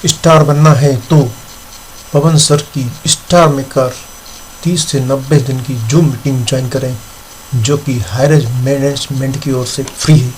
Star बनना है तो पवन सर की स्टार मेकर 30 से 90 दिन की जूम मीटिंग ज्वाइन करें, जो कि हायरेज मैनेजमेंट की ओर से फ्री है।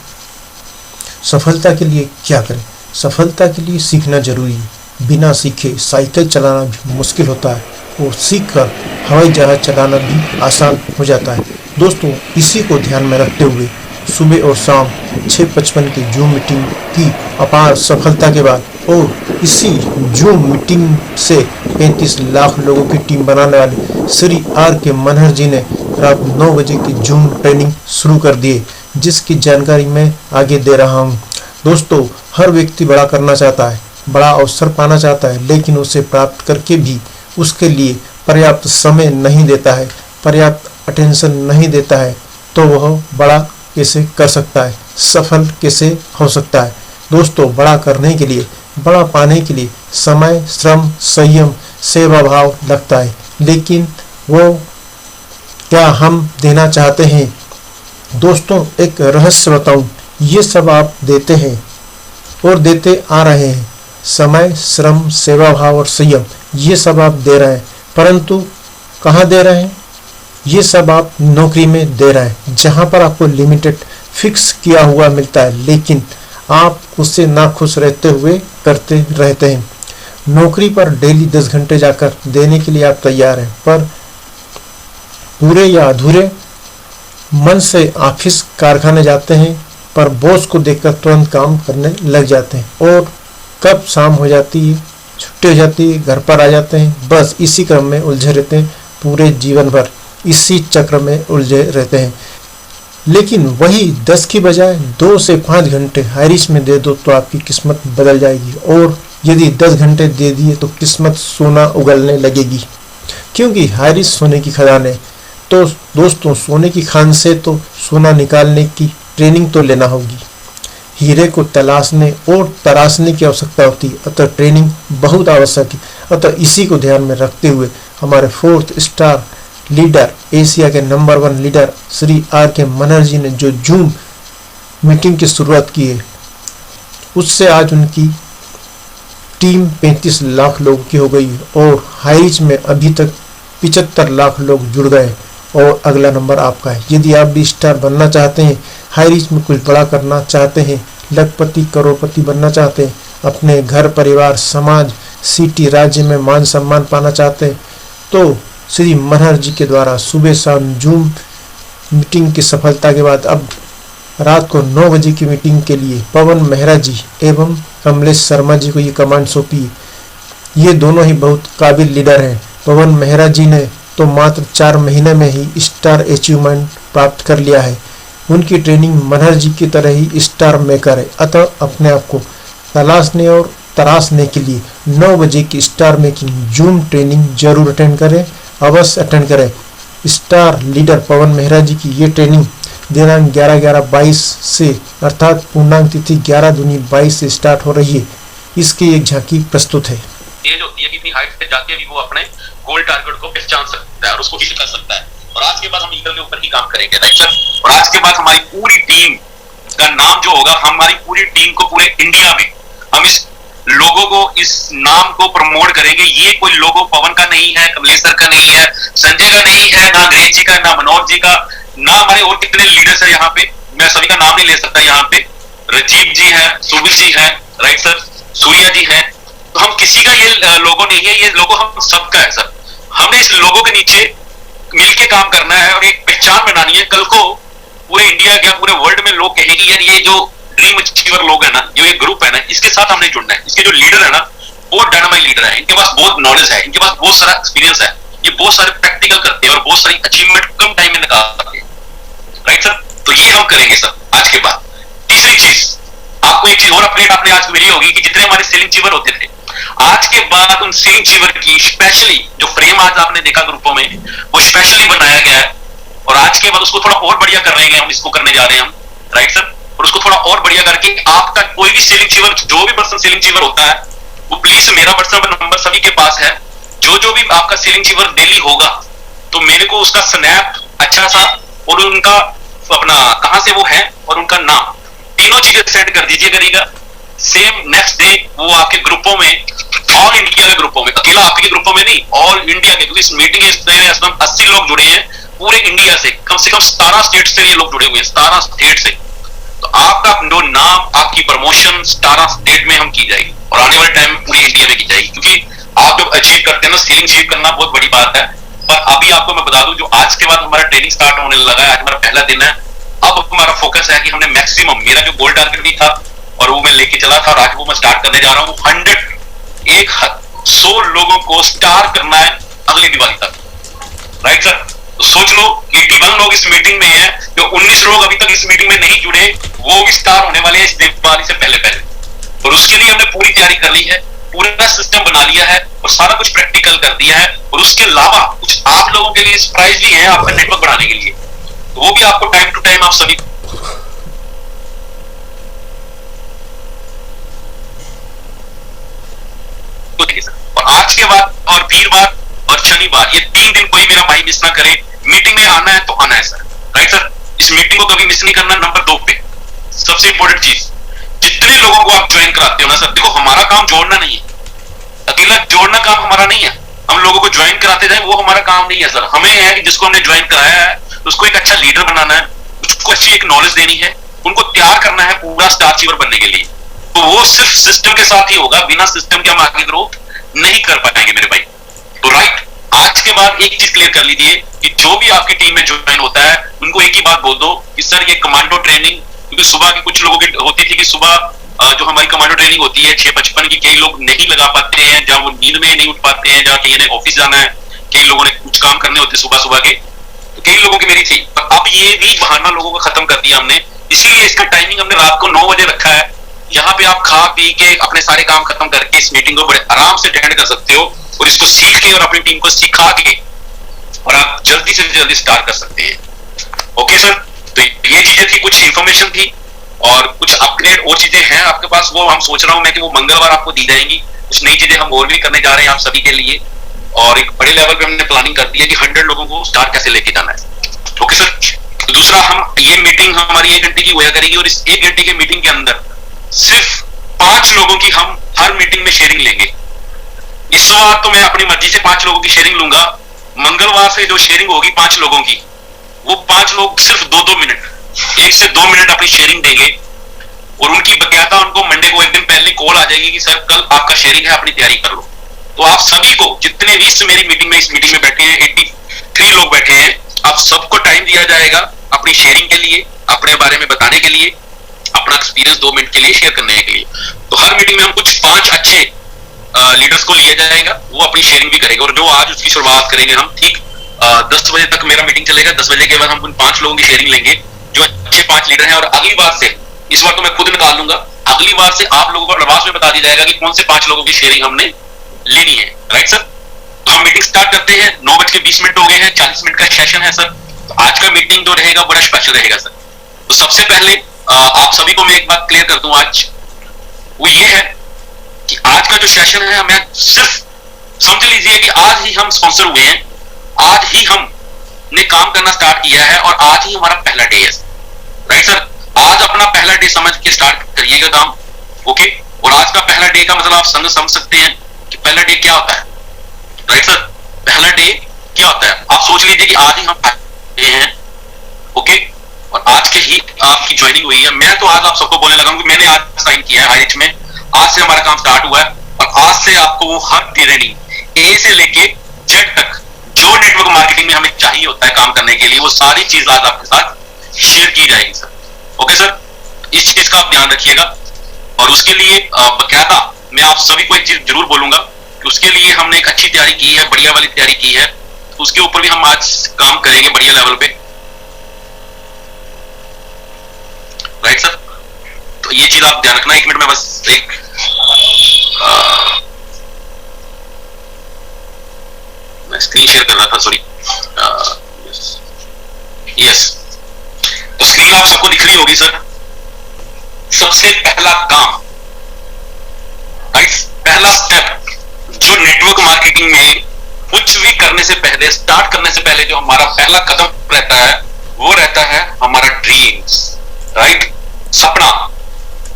सफलता के लिए क्या करें? सफलता के लिए सीखना जरूरी है। बिना सीखे साइकिल चलाना भी मुश्किल होता है और सीखकर हवाई जहाज चलाना भी आसान हो जाता है। दोस्तों, इसी को ध्यान में रखते हुए सुबह और शाम 6:55 की जूम मीटिंग की अपार सफलता के बाद और इसी जूम मीटिंग से 35 लाख लोगों की टीम बनाने वाले श्री आर के मनहर जी ने रात 9 बजे की जूम ट्रेनिंग शुरू कर दी है, जिसकी जानकारी मैं आगे दे रहा हूं। दोस्तों, हर व्यक्ति बड़ा करना चाहता है, बड़ा अवसर पाना चाहता है, लेकिन उसे प्राप्त करके भी उसके लिए पर्याप्त समय नहीं देता है, पर्याप्त अटेंशन नहीं देता है, तो वह बड़ा कैसे कर सकता है, सफल कैसे हो सकता है? दोस्तों, बड़ा करने के लिए, बड़ा पाने के लिए समय, श्रम, संयम, सेवा भाव लगता है, लेकिन वो क्या हम देना चाहते हैं? दोस्तों, एक रहस्य बताऊं, ये सब आप देते हैं और देते आ रहे हैं। समय, श्रम, सेवा भाव और संयम, ये सब आप दे रहे हैं, परंतु कहाँ दे रहे हैं? ये सब आप नौकरी में दे रहे हैं, जहां पर आपको लिमिटेड फिक्स किया हुआ मिलता है, लेकिन आप उससे नाखुश रहते हुए करते रहते हैं। नौकरी पर डेली 10 घंटे जाकर देने के लिए आप तैयार हैं, पर पूरे या अधूरे मन से ऑफिस कारखाने जाते हैं, पर बॉस को देखकर तुरंत काम करने लग जाते हैं और कब शाम हो जाती है, छुट्टी हो जाती है, घर पर आ जाते हैं। बस इसी क्रम में उलझे रहते हैं, पूरे जीवन भर इसी चक्र में उलझे रहते हैं। लेकिन वही 10 की बजाय 2 से 5 घंटे हायरिश में दे दो तो आपकी किस्मत बदल जाएगी, और यदि 10 घंटे दे दिए तो किस्मत सोना उगलने लगेगी, क्योंकि हायरिश सोने की खदान है। तो दोस्तों, सोने की खान से तो सोना निकालने की ट्रेनिंग तो लेना होगी। हीरे को तलाशने और तराशने की आवश्यकता होती है, अतः ट्रेनिंग बहुत आवश्यक है। अतः इसी को ध्यान में रखते हुए हमारे 4th स्टार लीडर, एशिया के नंबर 1 लीडर श्री आर के मनहर जी ने जो जूम मीटिंग की शुरुआत की है, उससे आज उनकी टीम 35 लाख लोगों की हो गई है और हाईरिच में अभी तक 75 लाख लोग जुड़ गए और अगला नंबर आपका है। यदि आप भी स्टार बनना चाहते हैं, हाईरिच में कुछ बड़ा करना चाहते हैं, लखपति करोड़पति बनना चाहते हैं, अपने घर, परिवार, समाज, सिटी, राज्य में मान सम्मान पाना चाहते हैं, तो श्री मनहर जी के द्वारा सुबह शाम जूम मीटिंग की सफलता के बाद अब रात को 9 बजे की मीटिंग के लिए पवन मेहरा जी एवं कमलेश शर्मा जी को ये कमांड सौंपी है। ये दोनों ही बहुत काबिल लीडर हैं। पवन मेहरा जी ने तो मात्र 4 महीने में ही स्टार अचीवमेंट प्राप्त कर लिया है। उनकी ट्रेनिंग मनहर जी की तरह ही स्टार मेकर है। अतः अपने आप को तलाशने और तराशने के लिए 9 बजे की स्टार मेकिंग जूम ट्रेनिंग जरूर अटेंड करें, अवश्य अटेंड करें। स्टार लीडर पवन मेहरा जी की ये ट्रेनिंग दिनांक 11/11/22 से अर्थात पूर्णांक तिथि 11/22 से स्टार्ट हो रही है। इसकी एक झांकी प्रस्तुत है। एज होती है कि इतनी हाइट पे जाके भी वो अपने गोल टारगेट को पहचान सकता है और उसको हिट कर सकता है। और आज के बाद हम ईगल के ऊपर ही काम करेंगे, राइट सर। और आज के बाद हमारी पूरी टीम का नाम जो होगा, हमारी पूरी टीम को पूरे इंडिया में हम इस लोगों को, इस नाम को प्रमोट करेंगे। ये कोई लोगो पवन का नहीं है, कमलेश सर का नहीं है, संजय का नहीं है, ना अंग्रेज जी का, ना मनोज जी का, ना हमारे और कितने लीडर्स है यहाँ पे, मैं सभी का नाम नहीं ले सकता। यहाँ पे राजीव जी है, सुबीर जी है, राइट सर, सूर्या जी है। तो हम किसी का ये लोगो नहीं है, ये लोगो हम सबका है सर। हमने इस लोगो के नीचे मिलके काम करना है और एक पहचान बनानी है। कल को पूरे इंडिया या पूरे वर्ल्ड में लोग कहेंगे यार ये जो ड्रीम अचीवर लोग है ना, जो ये ग्रुप है ना, इसके साथ हमने जुड़ना है। इसके जो लीडर है ना, बहुत डायनामाइट लीडर है, इनके पास बहुत नॉलेज है, इनके पास बहुत सारा एक्सपीरियंस है, ये बहुत सारे प्रैक्टिकल करते हैं और बहुत सारी अचीवमेंट कम टाइम में निकालते हैं, राइट सर। तो ये हम करेंगे सर आज के बाद। तीसरी चीज, आपको एक चीज और अपडेट आपने आज मिली होगी कि जितने हमारे सेलिंग चीवर होते थे, आज के बाद उन सेलिंग चीवर की स्पेशली जो फ्रेम आज आपने देखा ग्रुपों में, वो स्पेशली बनाया गया है। और आज के बाद उसको थोड़ा और बढ़िया कर रहे हैं, हम इसको करने जा रहे हैं हम, राइट सर। और उसको थोड़ा और बढ़िया करके आपका कोई भी सेलिंग चीवर, जो भी पर्सन सेलिंग चीवर होता है, वो प्लीज, मेरा पर्सनल नंबर सभी के पास है, जो भी आपका सेलिंग चीवर डेली होगा, तो मेरे को उसका स्नैप अच्छा सा और उनका अपना कहां से वो है और उनका नाम, तीनों चीजें सेंड कर दीजिए करिएगा। सेम नेक्स्ट डे वो आपके ग्रुपों में ग्रुपों में, अकेला आपके ग्रुपों में नहीं, ऑल इंडिया के, क्योंकि इस मीटिंग में 80 लोग जुड़े हैं पूरे इंडिया से, कम 17 स्टेट से ये लोग जुड़े हुए हैं, 17 स्टेट से। तो आपका जो नाम, आपकी प्रमोशन 17 स्टेट में हम की जाएगी और आने वाले टाइम में पूरी इंडिया में की जाएगी, क्योंकि आप जब अचीव करते हैं ना, सीलिंग अचीव करना बहुत बड़ी बात है। पर अभी आपको मैं बता दूं, जो आज के बाद हमारा ट्रेनिंग स्टार्ट होने लगा है, आज हमारा पहला दिन है, अब हमारा फोकस है कि हमने मैक्सिमम, मेरा जो गोल टारगेट भी था और वो मैं लेके चला था, और आज वो मैं स्टार्ट करने जा रहा हूँ, 100 लोगों को स्टार करना है अगली दिवाली तक, राइट सर। तो सोच लो 81 लोग इस मीटिंग में हैं, जो 19 लोग अभी तक इस मीटिंग में नहीं जुड़े, वो भी स्टार होने वाले हैं इस दिवाली से पहले पहले। और उसके लिए हमने पूरी तैयारी कर ली है, पूरा सिस्टम बना लिया है और सारा कुछ प्रैक्टिकल कर दिया है। और उसके अलावा कुछ आप लोगों के लिए सरप्राइज भी है आपका नेटवर्क बढ़ाने के लिए, तो वो भी आपको टाइम टू टाइम आप सभी और आज के बाद और वीरवार और शनिवार, ये 3 दिन कोई मेरा भाई मिस ना करे। मीटिंग में आना है तो आना है सर, राइट सर। इस मीटिंग को कभी मिस नहीं करना। नंबर 2 पे सबसे इंपॉर्टेंट चीज, जितने लोगों को आप ज्वाइन कराते हो ना सर, देखो हमारा काम जोड़ना नहीं है, अकेला जोड़ना काम हमारा नहीं है, हम लोगों को ज्वाइन कराते जाए वो हमारा काम नहीं है सर। हमें है कि जिसको हमने ज्वाइन कराया है उसको एक अच्छा लीडर बनाना है, उसको अच्छी एक नॉलेज देनी है, उनको तैयार करना है पूरा स्टार अचीवर बनने के लिए। तो वो सिर्फ सिस्टम के साथ ही होगा, बिना सिस्टम के हम आगे ग्रो नहीं कर पाएंगे मेरे भाई। तो राइट, आज के बाद एक चीज क्लियर कर लीजिए कि जो भी आपकी टीम में ज्वाइन होता है उनको एक ही बात बोल दो कि सर ये कमांडो ट्रेनिंग, क्योंकि सुबह की कुछ लोगों की होती थी कि सुबह जो हमारी कमांडो ट्रेनिंग होती है 6:55 की, कई लोग नहीं लगा पाते हैं, जहां वो नींद में नहीं उठ पाते हैं, जहां कहीं ने ऑफिस जाना है, कई लोगों ने कुछ काम करने होते सुबह सुबह के, तो कई लोगों की मेरी थी। पर अब ये भी बहाना लोगों का खत्म कर दिया हमने, इसीलिए इसका टाइमिंग हमने रात को 9 बजे रखा है। यहाँ पे आप खा पी के अपने सारे काम खत्म करके इस मीटिंग को बड़े आराम से अटेंड कर सकते हो और इसको सीख के और अपनी टीम को सिखा के और आप जल्दी से जल्दी स्टार्ट कर सकते हैं। ओके सर, तो ये चीजें थी, कुछ इंफॉर्मेशन थी और कुछ अपग्रेड और चीजें हैं आपके पास, वो हम सोच रहा हूं मैं कि वो मंगलवार आपको दी जाएंगी। कुछ नई चीजें हम और भी करने जा रहे हैं आप सभी के लिए, और एक बड़े लेवल पे हमने प्लानिंग कर दी है कि 100 लोगों को स्टार कैसे लेके जाना है। ओके सर, तो दूसरा, हम ये मीटिंग हमारी 1 घंटे की होया करेगी और इस 1 घंटे की मीटिंग के अंदर सिर्फ 5 लोगों की हम हर मीटिंग में शेयरिंग लेंगे। इस बार तो मैं अपनी मर्जी से 5 लोगों की शेयरिंग लूंगा। मंगलवार से जो शेयरिंग होगी 5 लोगों की, वो 5 लोग सिर्फ 2-2 मिनट, 1 से 2 मिनट अपनी शेयरिंग देंगे और उनकी बकायदा उनको मंडे को एक दिन पहले कॉल आ जाएगी कि सर कल आपका शेयरिंग है, अपनी तैयारी कर लो। तो आप सभी को, जितने भी मेरी मीटिंग में, इस मीटिंग में बैठे हैं, 83 लोग बैठे हैं, आप सबको टाइम दिया जाएगा अपनी शेयरिंग के लिए, अपने बारे में बताने के लिए, अपना एक्सपीरियंस 2 मिनट के लिए शेयर करने के लिए। तो हर मीटिंग में हम कुछ 5 अच्छे लीडर्स को लिया जाएगा, वो अपनी शेयरिंग भी करेंगे। और जो आज उसकी शुरुआत करेंगे हम, ठीक 10 बजे तक मेरा मीटिंग चलेगा। 10 बजे के बाद हम उन 5 लोगों की शेयरिंग लेंगे जो अच्छे 5 लीडर हैं। और अगली बार से, इस बार तो मैं खुद निकाल लूंगा, अगली बार से आप लोगों को प्रवास में बता दिया जाएगा कि कौन से 5 लोगों की शेयरिंग हमने लेनी है। राइट सर, तो हम मीटिंग स्टार्ट करते हैं। 9:20 हो गए हैं, 40 मिनट का सेशन है सर। तो आज का मीटिंग जो रहेगा बड़ा स्पेशल रहेगा सर। तो सबसे पहले आप सभी को मैं एक बात क्लियर कर दूं आज, वो ये है कि आज का जो सेशन है, हमें सिर्फ समझ लीजिए कि आज ही हम स्पॉन्सर हुए हैं, आज ही हमने काम करना स्टार्ट किया है और आज ही हमारा पहला डे है। राइट सर, आज अपना पहला डे समझ के स्टार्ट करिएगा काम। ओके, और आज का पहला डे का मतलब आप समझ सकते हैं कि पहला डे क्या होता है। राइट सर, पहला डे क्या होता है, आप सोच लीजिए कि आज ही हम आए हैं। ओके, और आज के ही आपकी ज्वाइनिंग हुई है। मैं तो आज आप सबको बोलने लगा हूं कि मैंने आज साइन किया है हाइट में, आज से हमारा काम स्टार्ट हुआ है और आज से आपको वो हर ट्रेनिंग ए से लेके जेड तक जो नेटवर्क मार्केटिंग में हमें चाहिए होता है काम करने के लिए, वो सारी चीज आज आपके साथ शेयर की जाएगी सर। ओके सर, इस चीज का आप ध्यान रखिएगा। और उसके लिए बकायदा मैं आप सभी को एक चीज जरूर बोलूंगा कि उसके लिए हमने एक अच्छी तैयारी की है, बढ़िया वाली तैयारी की है। तो उसके ऊपर भी हम आज काम करेंगे बढ़िया लेवल पे। राइट सर, तो ये चीज आप ध्यान रखना। 1 मिनट में बस एक मैं स्क्रीन शेयर कर रहा था, सॉरी। यस, तो स्क्रीन आप सबको दिख रही होगी सर। सबसे पहला काम, राइट, पहला स्टेप जो नेटवर्क मार्केटिंग में कुछ भी करने से पहले, स्टार्ट करने से पहले जो हमारा पहला कदम रहता है, वो रहता है हमारा ड्रीम्स। राइट, सपना।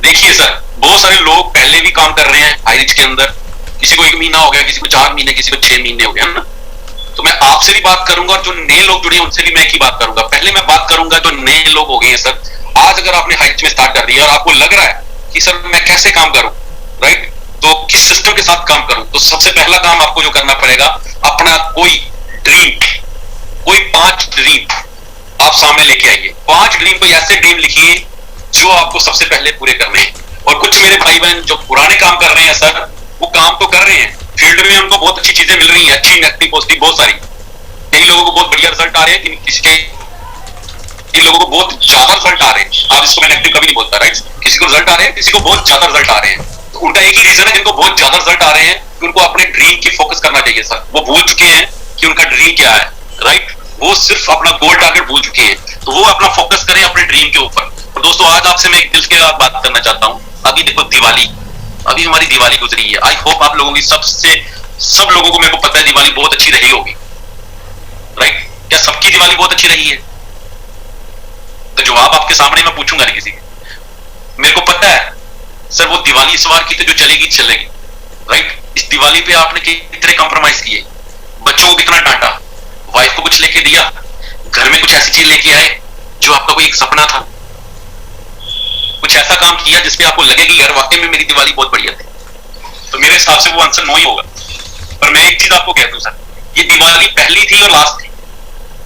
देखिए सर, बहुत सारे लोग पहले भी काम कर रहे हैं आईरिच के अंदर, किसी को 1 महीना हो गया, किसी को 4 महीने, किसी को 6 महीने हो गया ना। तो मैं आपसे भी बात करूंगा और जो नए लोग जुड़े हैं उनसे भी मैं एक ही बात करूंगा। पहले मैं बात करूंगा जो नए लोग हो गए हैं सर, आज अगर आपने हाइट्स में स्टार्ट कर दिया और आपको लग रहा है कि सर मैं कैसे काम करूं, राइट, तो किस सिस्टम के साथ काम करूं, तो सबसे पहला काम आपको जो करना पड़ेगा, अपना कोई ड्रीम, कोई 5 ड्रीम आप सामने लेके आइए। 5 ड्रीम, कोई ऐसे ड्रीम लिखिए जो आपको सबसे पहले पूरे करने हैं। और कुछ मेरे भाई बहन जो पुराने काम कर रहे हैं सर, वो काम तो कर रहे हैं, फील्ड में उनको बहुत अच्छी चीजें मिल रही हैं, अच्छी नेगेटिव पॉजिटिव बहुत सारी, कई लोगों को बहुत बढ़िया रिजल्ट आ रहे हैं, किसी के इन लोगों को बहुत ज्यादा रिजल्ट आ रहे हैं। आप इसको मैं नेगेटिव कभी नहीं बोलता, राइट, किसी को रिजल्ट आ रहे हैं, किसी को बहुत ज्यादा रिजल्ट आ रहे हैं। तो उनका एक ही रीजन है, जिनको बहुत ज्यादा रिजल्ट आ रहे हैं कि उनको अपने ड्रीम की फोकस करना चाहिए सर। वो भूल चुके हैं कि उनका ड्रीम क्या है, राइट, वो सिर्फ अपना गोल टारगेट भूल चुके हैं। तो वो अपना फोकस करें अपने ड्रीम के ऊपर। और दोस्तों आज आपसे मैं एक दिल के साथ बात करना चाहता हूँ। अभी देखो दिवाली, अभी हमारी दिवाली गुजरी है। आई होप आप लोगों की सब लोगों को, मेरे को पता है दिवाली बहुत अच्छी रही होगी, राइट, क्या सबकी दिवाली बहुत अच्छी रही है? तो जवाब आपके सामने मैं पूछूंगा नहीं किसी के। मेरे को पता है सर वो दिवाली इस बार की तो जो चलेगी चलेगी, राइट। इस दिवाली पे आपने कितने कॉम्प्रोमाइज किए, बच्चों को कितना डांटा, वाइफ को कुछ लेके दिया, घर में कुछ ऐसी चीज लेके आए जो आपका कोई एक सपना था, कुछ ऐसा काम किया जिसपे आपको लगे कि यार वाकई में मेरी दिवाली बहुत बढ़िया थी। तो मेरे हिसाब से वो आंसर नो ही होगा। पर मैं एक चीज आपको कह दूं सर, ये दिवाली पहली थी और लास्ट थी।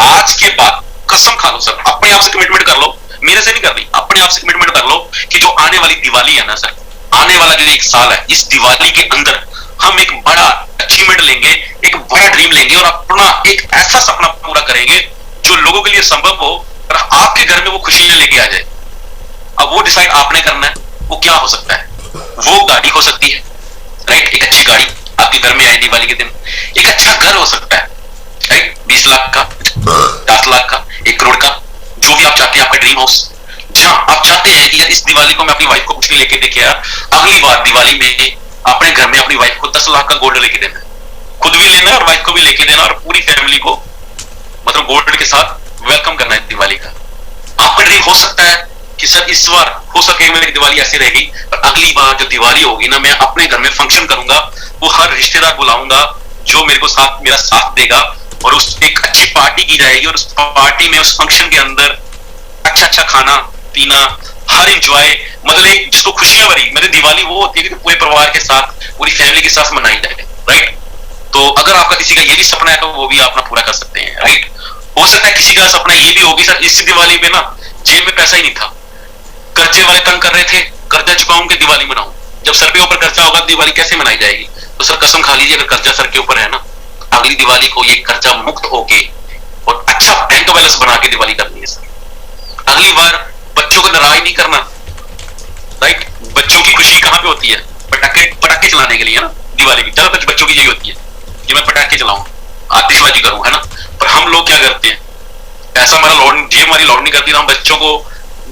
आज के बाद कसम खा लो सर, अपने आप से कमिटमेंट कर लो, मेरे से नहीं करनी, अपने आप से कमिटमेंट कर लो कि जो आने वाली दिवाली है ना सर, आने वाला जो एक साल है, इस दिवाली के अंदर हम एक बड़ा अचीवमेंट लेंगे, एक बड़ा ड्रीम लेंगे और अपना एक ऐसा सपना पूरा करेंगे जो लोगों के लिए संभव हो और आपके घर में वो खुशियां लेके आ जाए। अब वो डिसाइड आपने करना है, वो क्या हो सकता है। वो गाड़ी हो सकती है, राइट, एक अच्छी गाड़ी आपके घर में आए दिवाली के दिन। एक अच्छा घर हो सकता है, राइट, 20 लाख का, 10 लाख का, 1 करोड़ का, जो भी आप चाहते हैं, आपका ड्रीम हाउस, जहां आप चाहते हैं कि यार इस दिवाली को मैं अपनी वाइफ को कुछ नहीं लेके देके आया, अगली बार दिवाली में अपने घर में अपनी वाइफ को 10 लाख का गोल्ड लेके देना है, खुद भी लेना है और वाइफ को भी लेके देना और पूरी फैमिली को मतलब गोल्ड के साथ वेलकम करना है दिवाली का। आपका ड्रीम हो सकता है कि सर इस बार हो सके मेरी दिवाली ऐसी रहेगी, पर अगली बार जो दिवाली होगी ना, मैं अपने घर में फंक्शन करूंगा, वो हर रिश्तेदार बुलाऊंगा जो मेरे को मेरा साथ देगा और उस एक अच्छी पार्टी की जाएगी और उस पार्टी में, उस फंक्शन के अंदर अच्छा खाना पीना, हर इंजॉय, मतलब एक जिसको खुशियां भरी। मेरी दिवाली वो होती है कि पूरे परिवार के साथ, पूरी फैमिली के साथ मनाई जाए, राइट। तो अगर आपका किसी का ये भी सपना है तो वो भी आप अपना पूरा कर सकते हैं, राइट। हो सकता है किसी का सपना ये भी होगी सर, इस दिवाली पे ना जेब में पैसा ही नहीं था, कर्जे वाले तंग कर रहे थे, कर्जा चुकाऊं कि दिवाली मनाऊं। जब सर के ऊपर कर्जा होगा दिवाली कैसे मनाई जाएगी? तो सर कसम खा लीजिए, अगर कर्जा सर के ऊपर है ना, अगली दिवाली को ये कर्जा मुक्त होके और अच्छा बैंक बैलेंस बना के दिवाली करनी है सर। अगली बार बच्चों को नाराज नहीं करना, राइट। बच्चों की खुशी कहां पे होती है? पटाखे चलाने के लिए, है ना। दिवाली की ज्यादातर बच्चों की यही होती है कि मैं पटाखे चलाऊं, आतिशबाजी करूं, है ना। पर हम लोग क्या करते हैं, ऐसा हमारा लॉर्ड, जेब हमारी लॉर्ड नहीं करती ना, हम बच्चों को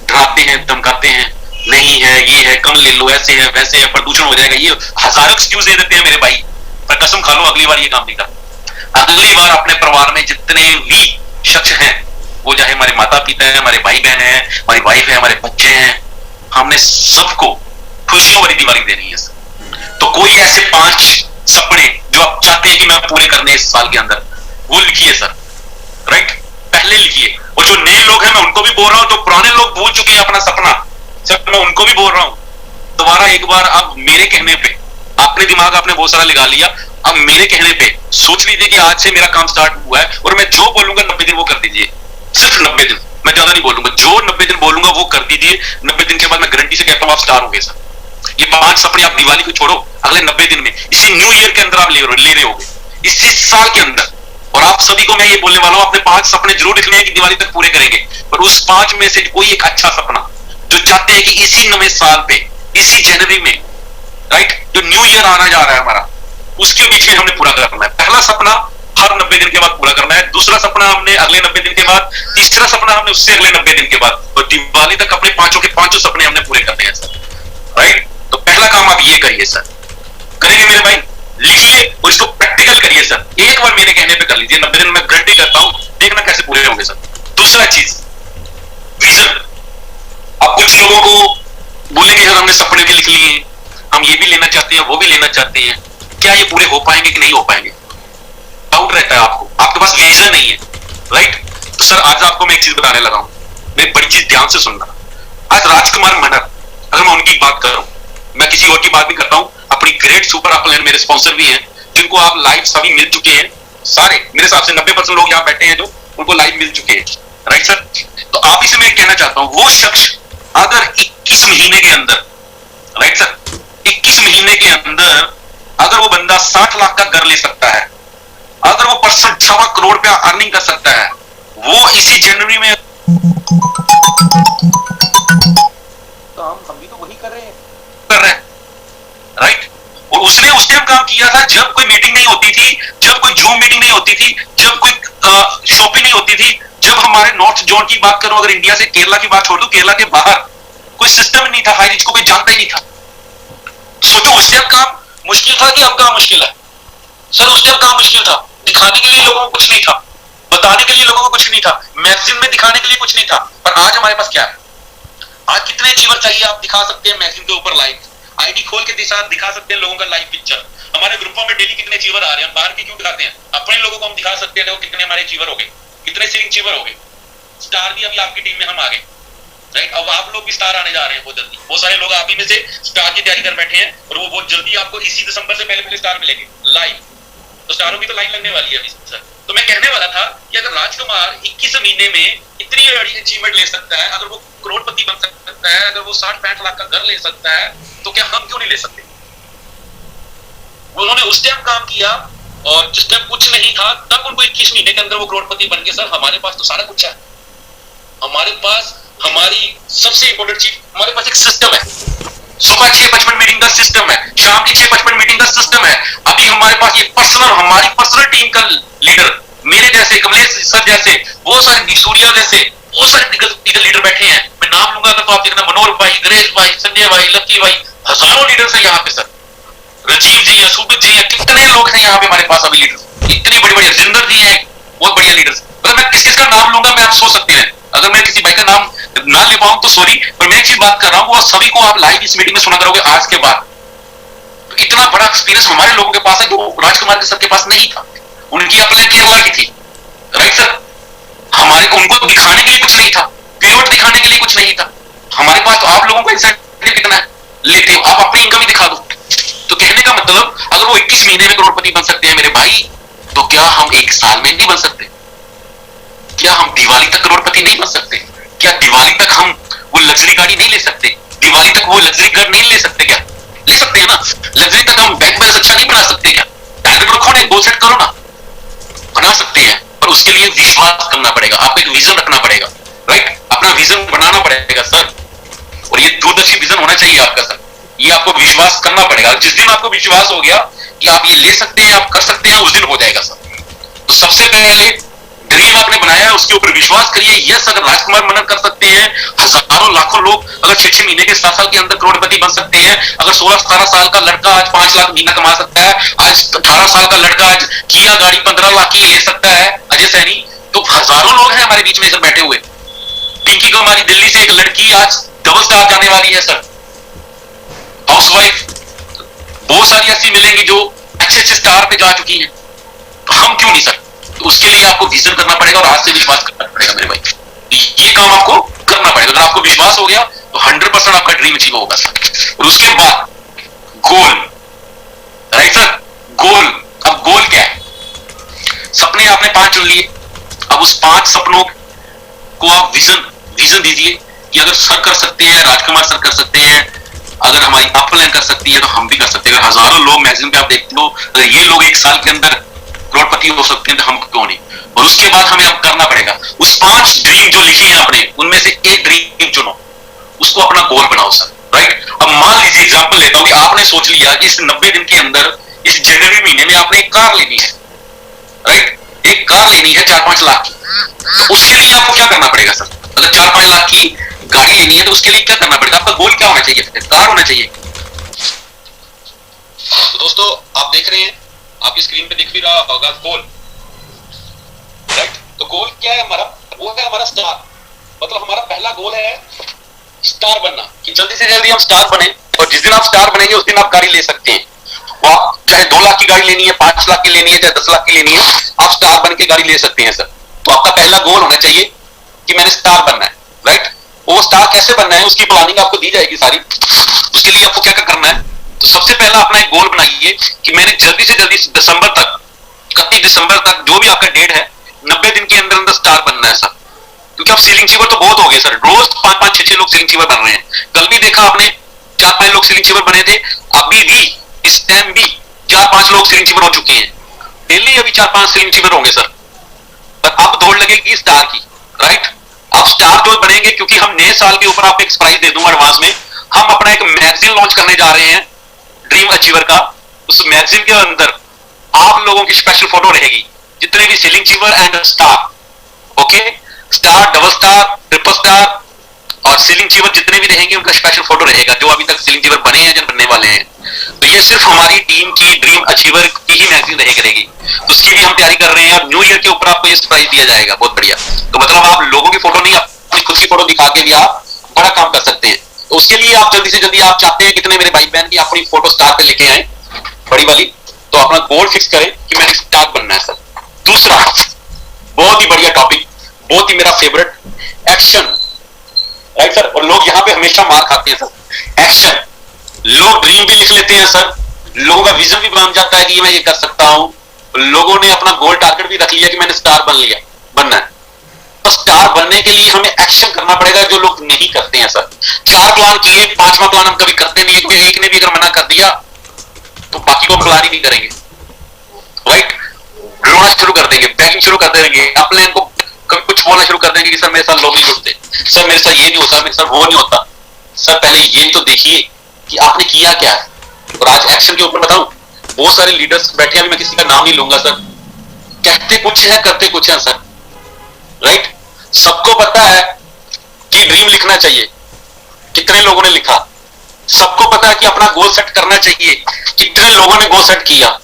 डराते हैं, धमकाते हैं, नहीं है, ये है, कम ले लो, ऐसे है वैसे है, प्रदूषण हो जाएगा, ये हजारों एक्सक्यूज दे देते हैं मेरे भाई। पर कसम खा लो अगली बार ये काम नहीं करता। अगली बार अपने परिवार में जितने भी शख्स हैं, वो चाहे हमारे माता पिता है, हमारे भाई बहन है, हमारी वाइफ है, हमारे बच्चे हैं, हमने सबको खुशियों वाली दिवाली देनी है सर। तो कोई ऐसे 5 सपने जो आप चाहते हैं कि मैं पूरे करने इस साल के अंदर, वो लिखिए सर, राइट, पहले लिखिए। और जो नए लोग हैं मैं उनको भी बोल रहा हूं, जो पुराने लोग भूल चुके हैं अपना सपना सर, मैं उनको भी बोल रहा हूं, दोबारा एक बार अब मेरे कहने पे, आपने दिमाग आपने बहुत सारा लगा लिया, अब मेरे कहने पे सोच लीजिए कि आज से मेरा काम स्टार्ट हुआ है और मैं जो बोलूंगा 90 दिन वो कर दीजिए, सिर्फ 90 दिन, मैं ज्यादा नहीं बोलूंगा, जो 90 दिन बोलूंगा वो कर दीजिए। 90 दिन के बाद मैं गारंटी से कहता हूं आप स्टार होंगे सर। ये 5 सपने आप दिवाली को छोड़ो, अगले 90 दिन में, इसी न्यू ईयर के अंदर आप ले रहे होगे, इसी साल के अंदर। और आप सभी को मैं ये बोलने वाला हूं, अपने 5 सपने जरूर लिखने हैं कि दिवाली तक पूरे करेंगे, पर उस 5 में से कोई एक अच्छा सपना जो चाहते हैं कि इसी नवे साल पे, इसी जनवरी में, राइट, जो न्यू ईयर आना जा रहा है हमारा, उसके बीच में हमने पूरा करना है। पहला सपना हर 90 दिन के बाद पूरा करना है, दूसरा सपना हमने अगले 90 दिन के बाद, तीसरा सपना हमने उससे अगले 90 दिन के बाद, तो दिवाली तक अपने 5 के 5 सपने हमने पूरे करने हैं सर, राइट। तो पहला काम आप ये करिए सर, करेंगे मेरे भाई, लिखिए और इसको प्रैक्टिकल करिए सर। एक बार मेरे कहने पे कर लीजिए, 90 दिन में गारंटी करता हूं, देखना कैसे पूरे होंगे सर। दूसरा चीज, विजन। अब कुछ लोगों को बोलेंगे यार हमने सपने भी लिख लिए, हम ये भी लेना चाहते हैं, वो भी लेना चाहते हैं, क्या क्या ये पूरे हो पाएंगे कि नहीं हो पाएंगे, डाउट रहता है आपको, आपके पास विजन नहीं है, राइट। तो सर आज आपको मैं एक चीज बताने लगा हूं, मेरी बड़ी चीज ध्यान से सुनना। आज राजकुमार मनर, अगर मैं उनकी बात कर रहा हूं, मैं किसी और की बात भी करता हूं, अपनी ग्रेट सुपर अपलैंड मेरे स्पॉन्सर भी हैं, जिनको आप लाइव सभी मिल चुके हैं, सारे मेरे हिसाब से 90% लोग यहाँ बैठे हैं जो उनको लाइव मिल चुके हैं, राइट सर। तो आप इसे मैं कहना चाहता हूं, वो शख्स अगर 21 महीने के अंदर, राइट सर, 21 महीने के अंदर अगर वो बंदा 60 लाख का घर ले सकता है, अगर वो पर्सन 6 करोड़ रुपया अर्निंग कर सकता है, वो इसी जनवरी में, तो हम भी तो वही कर रहे हैं, राइट। और उसने उस टाइम काम किया था जब कोई मीटिंग नहीं होती थी, जब कोई जूम मीटिंग नहीं होती थी, जब कोई शॉपिंग नहीं होती थी, जब हमारे नॉर्थ जोन की बात करूं, अगर इंडिया से केरला की बात छोड़ दूं, केरला के बाहर कोई सिस्टम नहीं था, हाई रिच को कोई जानता ही नहीं था। सोचो उस टाइम काम मुश्किल था कि अब काम मुश्किल है? सर उस टाइम काम मुश्किल था, दिखाने के लिए लोगों को कुछ नहीं था, बताने के लिए लोगों को कुछ नहीं था, मैगजीन में दिखाने के लिए कुछ नहीं था। पर आज हमारे पास क्या है? आज कितने अचीवर चाहिए आप दिखा सकते हैं मैगजीन के ऊपर लाइव, आईडी खोल के दिखा सकते हैं लोगों का लाइव पिक्चर। हमारे ग्रुपों में डेली कितने अचीवर आ रहे हैं, बाहर के क्यों दिखाते हैं? अपने लोगों को हम दिखा सकते हैं, देखो कितने हमारे अचीवर हो गए, कितने सिलिंग अचीवर हो गए, स्टार भी अभी आपकी टीम में हम आ गए, राइट। अब आप लोग भी स्टार आने जा रहे हैं बहुत जल्दी, बहुत सारे लोग आप ही में से स्टार की तैयारी कर बैठे हैं, और वो बहुत जल्दी आपको इसी दिसंबर से पहले स्टार मिलेंगे लाइव। तो स्टारों की तो लाइन लगने वाली है अभी सर। तो मैं कहने वाला था कि अगर राजकुमार 21 महीने में इतनी बड़ी अचीवमेंट ले सकता है, अगर वो करोड़पति बन सकता है, अगर वो 60-65 लाख का घर ले सकता है, तो क्या हम क्यों नहीं ले सकते? उन्होंने उस टाइम काम किया, और जिस टाइम कुछ नहीं था तब उनको 21 महीने के अंदर वो करोड़पति बन गए। सर हमारे पास तो सारा कुछ है, हमारे पास हमारी सबसे इंपॉर्टेंट चीज, हमारे पास एक सिस्टम है, सुबह 6:55 मीटिंग का सिस्टम है, शाम की 6:55 मीटिंग का सिस्टम है। अभी हमारे पास ये हमारी पर्सनल टीम का लीडर, मेरे जैसे कमलेश सर जैसे, वो सारे सूर्या जैसे, वो सारे लीडर बैठे हैं। मैं नाम लूंगा तो आप देखना, मनोहर भाई, गणेश भाई, संजय भाई, लक्की भाई, हजारों लीडर्स हैं यहाँ पे सर, राजीव जी है, सुबित जी है, कितने लोग हैं यहाँ पे हमारे पास अभी लीडर, इतनी बड़ी बड़ी, जिंदर जी है, बहुत बढ़िया लीडर्स। अगर मैं किस किसका नाम लूंगा मैं आप सोच सकते हैं, अगर मैं किसी भाई का नाम ना ले पाऊं तो सॉरी, पर मैं एक चीज बात कर रहा हूं, वो सभी को आप लाइव इस मीटिंग में सुना करोगे आज के बाद। तो इतना बड़ा एक्सपीरियंस हमारे लोगों के पास है जो राजकुमार के सर के पास नहीं था, उनकी अपने केरला की थी, राइट सर। हमारे उनको दिखाने के लिए कुछ नहीं था, पिवट दिखाने के लिए कुछ नहीं था, हमारे पास तो आप लोगों को इंसेंटिव कितना है लेते हो, आप अपनी इनकम ही दिखा दो। तो कहने का मतलब अगर वो 21 महीने में करोड़पति बन सकते हैं मेरे भाई, तो क्या हम 1 साल में नहीं बन सकते? क्या हम दिवाली तक करोड़पति नहीं बन सकते? क्या दिवाली तक हम वो लग्जरी गाड़ी नहीं ले सकते? दिवाली तक वो लग्जरी घर नहीं ले सकते? क्या ले सकते हैं ना? लग्जरी तक हम बैंक बैलेंस अच्छा नहीं बना सकते? क्या टारगेट रखो ना, गोल सेट करो ना, बना सकते हैं। पर उसके लिए विश्वास करना पड़ेगा, आपको एक विजन रखना पड़ेगा, राइट। अपना विजन बनाना पड़ेगा सर, और ये दूरदर्शी विजन होना चाहिए आपका सर। ये आपको विश्वास करना पड़ेगा, जिस दिन आपको विश्वास हो गया कि आप ये ले सकते हैं, आप कर सकते हैं, उस दिन हो जाएगा सर। तो सबसे पहले ड्रीम आपने बनाया है, उसके ऊपर विश्वास करिए। यस, अगर राजकुमार मनन कर सकते हैं, हजारों लाखों लोग अगर 6-6 महीने के 7 साल के अंदर करोड़पति बन सकते हैं, अगर 16-17 साल का लड़का आज 5 लाख महीना कमा सकता है, आज 18 साल का लड़का आज किया गाड़ी 15 लाख की ले सकता है, अजय सैनी, तो हजारों लोग हैं हमारे बीच में इधर बैठे हुए। पिंकी को हमारी दिल्ली से एक लड़की आज डबल स्टार जाने वाली है सर, हाउसवाइफ, बहुत सारी ऐसी मिलेंगी जो अच्छे अच्छे स्टार पे जा चुकी हैं, तो हम क्यों नहीं सर? तो उसके लिए आपको विजन करना पड़ेगा और आज से विश्वास करना पड़ेगा मेरे भाई, ये काम आपको करना पड़ेगा। अगर आपको विश्वास हो गया तो 100% आपका ड्रीम अचीव होगा सर। और उसके बाद गोल, राइट सर, गोल। अब गोल क्या है? सपने आपने 5 चुन लिए, अब उस 5 सपनों को आप विजन दीजिए कि अगर सर कर सकते हैं, राजकुमार सर कर सकते हैं, अगर हमारी अपलाइन कर सकती है तो हम भी कर सकते हैं। अगर हजारों लोग मैगजीन पे आप देखते हो, अगर ये लोग 1 साल के अंदर करोड़पति हो सकते हैं तो हम क्यों नहीं? और उसके बाद हमें अब करना पड़ेगा, उस 5 ड्रीम जो लिखे हैं आपने, उनमें से एक ड्रीम चुनो, उसको अपना गोल बनाओ सर, राइट। अब मान लीजिए एग्जांपल लेता हूं कि आपने सोच लिया कि इस 90 दिन के अंदर, इस जनवरी महीने में आपने एक कार लेनी है, राइट, एक कार लेनी है 4-5 लाख की। तो उसके लिए आपको क्या करना पड़ेगा सर? अगर 4-5 लाख की गाड़ी लेनी है तो उसके लिए क्या करना पड़ेगा? आपका गोल क्या होना चाहिए? कार होना चाहिए। तो दोस्तों आप देख रहे हैं, आपकी स्क्रीन पे दिख भी रहा होगा गोल, राइट। तो गोल क्या है हमारा? वो है हमारा स्टार, मतलब हमारा पहला गोल है स्टार बनना, कि जल्दी से जल्दी हम स्टार बने, और जिस दिन आप स्टार बनेंगे उस दिन आप गाड़ी ले सकते हैं। वो आप चाहे चाहे 2 लाख की गाड़ी लेनी है, 5 लाख की लेनी है, चाहे 10 लाख की लेनी है, आप स्टार बन के गाड़ी ले सकते हैं सर। तो आपका पहला गोल होना चाहिए कि मैंने स्टार बनना है, राइट। वो स्टार कैसे बनना है उसकी प्लानिंग आपको दी जाएगी सारी। उसके लिए आपको क्या क्या करना है, तो सबसे पहला अपना एक गोल बनाइए कि मैंने जल्दी से जल्दी दिसंबर तक, 31 दिसंबर तक जो भी आपका डेट है, 90 दिन के अंदर अंदर स्टार बनना है सर। क्योंकि अब सीलिंग चीवर तो बहुत हो गए सर, रोज 5-5, 6-6 लोग सीलिंग चीवर बन रहे हैं। कल भी देखा आपने 4-5 लोग सीलिंग चीवर बने थे, अभी भी इस टाइम भी 4-5 लोग सीलिंग चीवर हो चुके हैं। डेली अभी 4-5 सीलिंग चीवर होंगे सर। पर अब दौड़ लगेगी स्टार की, राइट। अब स्टार जो बनेंगे, क्योंकि हम नए साल के ऊपर आपको एक प्राइज दे दूंगा एडवांस में, हम अपना एक मैगजीन लॉन्च करने जा रहे हैं ड्रीम अचीवर का। उस मैगजीन के अंदर आप लोगों की स्पेशल फोटो रहेगी, जितने भी सीलिंग चीवर and star, okay, star, double star, triple star और सीलिंग चीवर जितने भी रहेंगे उनका स्पेशल फोटो रहेगा, जो अभी तक सीलिंग चीवर बने हैं, जो बनने वाले हैं। तो ये सिर्फ हमारी टीम की ड्रीम अचीवर की ही मैगजीन रह करेगी। तो उसकी भी हम तैयारी कर रहे हैं। अब न्यू ईयर के ऊपर आपको ये प्राइज दिया जाएगा, बहुत बढ़िया। तो मतलब आप लोगों की फोटो नहीं, अपनी खुद की फोटो दिखा के भी आप बड़ा काम कर सकते हैं। तो उसके लिए आप जल्दी से जल्दी, आप चाहते हैं कितने मेरे भाई बहन की अपनी फोटो स्टार पे लेके आए बड़ी वाली, तो अपना गोल फिक्स करें कि मैंने स्टार बनना है सर। दूसरा बहुत ही बढ़िया टॉपिक, बहुत ही मेरा फेवरेट, एक्शन, राइट सर। और लोग यहाँ पे हमेशा मार खाते हैं सर, एक्शन। लोग ड्रीम भी लिख लेते हैं सर, लोगों का विजन भी बन जाता है कि मैं ये कर सकता हूं, लोगों ने अपना गोल टारगेट भी रख लिया कि मैंने स्टार बनना है। तो स्टार बनने के लिए हमें एक्शन करना पड़ेगा, जो लोग नहीं करते हैं सर। 4 प्लान किए, 5वां प्लान हम कभी करते नहीं, क्योंकि एक ने भी अगर मना कर दिया तो बाकी को प्लान ही नहीं करेंगे, राइट। रोना शुरू कर देंगे, बैकिंग शुरू कर देंगे, अपने को कभी कुछ बोलना शुरू कर देंगे कि सर मेरे साथ लोग नहीं जुड़ते, सर मेरे साथ ये नहीं होता, मेरे साथ वो नहीं होता। सर पहले ये तो देखिए कि आपने किया क्या है। और आज एक्शन के ऊपर बताऊं, बहुत सारे लीडर्स बैठे हैं, अभी मैं किसी का नाम नहीं लूंगा सर, कहते कुछ है करते कुछ है सर, राइट। सबको पता है कि ड्रीम लिखना चाहिए, कितने लोगों ने लिखा। सबको पता है कि अपना गोल सेट करना चाहिए, कितने लोगों ने गोल सेट किया।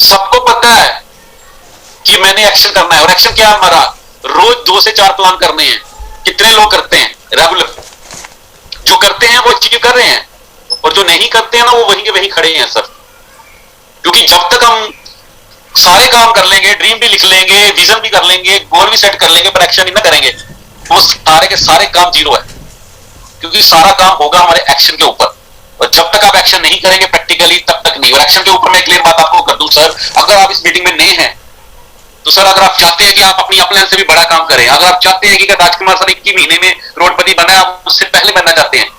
सबको पता है कि मैंने एक्शन करना है, और एक्शन क्या है हमारा, रोज 2 से 4 प्लान करने हैं। कितने लोग करते हैं रेगुलर, जो करते हैं वो अचीव कर रहे हैं, और जो नहीं करते हैं ना वो वहीं के वहीं खड़े हैं सर। क्योंकि जब तक हम सारे काम कर लेंगे, ड्रीम भी लिख लेंगे, विजन भी कर लेंगे, गोल भी सेट कर लेंगे, पर एक्शन ही ना करेंगे, वो सारे के सारे काम जीरो है। क्योंकि सारा काम होगा हमारे एक्शन के ऊपर, और जब तक आप एक्शन नहीं करेंगे प्रैक्टिकली तब तक नहीं। और एक्शन के ऊपर मैं क्लियर बात आपको कर दूं सर, अगर आप इस मीटिंग में नए हैं तो सर, अगर आप चाहते हैं कि आप अपनी अपलाइन से भी बड़ा काम करें, अगर आप चाहते हैं कि राजकुमार सर 21 महीने में करोड़पति बना है, आप उससे पहले बनना चाहते हैं,